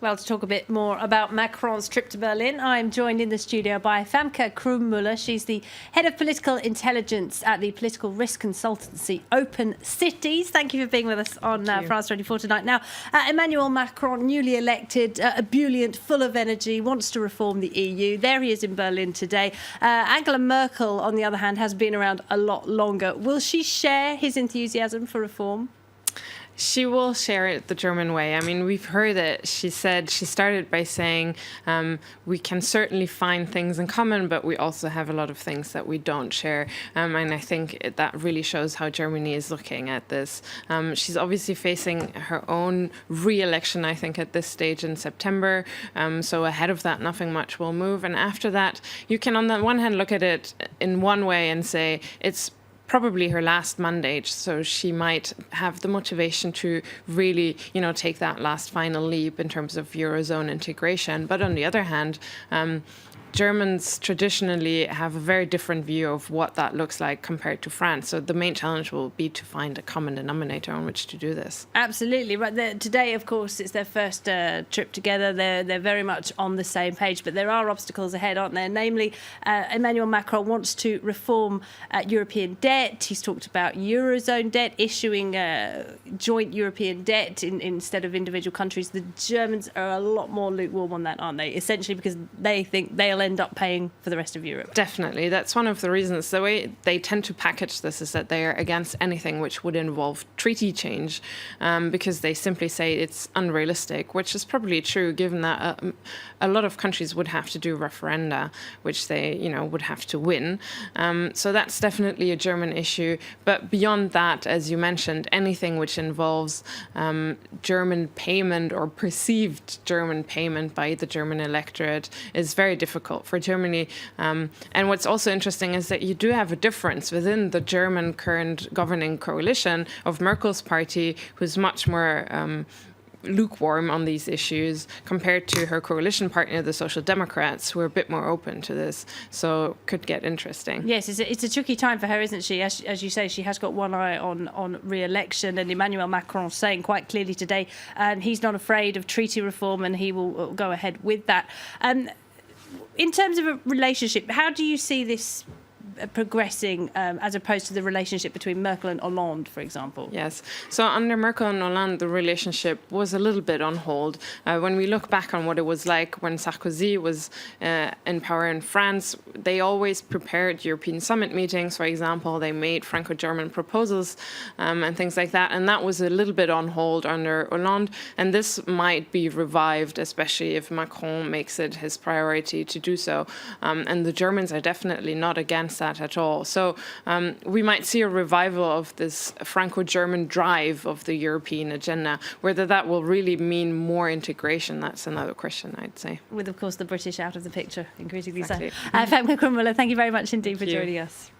Well, to talk a bit more about Macron's trip to Berlin, I'm joined in the studio by Famke Krumbmüller. She's the head of political intelligence at the political risk consultancy OpenCitiz. Thank you for being with us on France 24 tonight. Now, Emmanuel Macron, newly elected, ebullient, full of energy, wants to reform the EU. There he is in Berlin today. Angela Merkel, on the other hand, has been around a lot longer. Will she share his enthusiasm for reform? She will share it the German way. I mean, we've heard it. She started by saying, we can certainly find things in common, but we also have a lot of things that we don't share. And I think that really shows how Germany is looking at this. She's obviously facing her own re-election, I think, at this stage in September. So ahead of that, nothing much will move. And after that, you can, on the one hand, look at it in one way and say it's probably her last mandate, so she might have the motivation to really, take that last final leap in terms of Eurozone integration. But on the other hand, Germans traditionally have a very different view of what that looks like compared to France. So the main challenge will be to find a common denominator on which to do this. Absolutely. Right. Today, of course, it's their first trip together. They're very much on the same page, but there are obstacles ahead, aren't there? Namely, Emmanuel Macron wants to reform European debt. He's talked about Eurozone debt, issuing joint European debt instead of individual countries. The Germans are a lot more lukewarm on that, aren't they? Essentially because they think they'll end up paying for the rest of Europe. Definitely. That's one of the reasons. The way they tend to package this is that they are against anything which would involve treaty change, because they simply say it's unrealistic, which is probably true given that a lot of countries would have to do referenda, which they, would have to win. So that's definitely a German issue. But beyond that, as you mentioned, anything which involves German payment or perceived German payment by the German electorate is very difficult for Germany. And what's also interesting is that you do have a difference within the German current governing coalition of Merkel's party, who's much more lukewarm on these issues compared to her coalition partner, the Social Democrats, who are a bit more open to this. So could get interesting. Yes, it's a tricky time for her, isn't she? As you say, she has got one eye on re-election, and Emmanuel Macron saying quite clearly today, and he's not afraid of treaty reform, and he will go ahead with that. In terms of a relationship, how do you see this progressing as opposed to the relationship between Merkel and Hollande, for example? Yes. So under Merkel and Hollande, the relationship was a little bit on hold. When we look back on what it was like when Sarkozy was in power in France, they always prepared European summit meetings, for example. They made Franco-German proposals and things like that. And that was a little bit on hold under Hollande. And this might be revived, especially if Macron makes it his priority to do so. And the Germans are definitely not against that at all. So we might see a revival of this Franco-German drive of the European agenda. Whether that will really mean more integration, that's another question, I'd say. With, of course, the British out of the picture, increasingly exactly. so. Famke Krumbmüller, thank you very much indeed for joining us.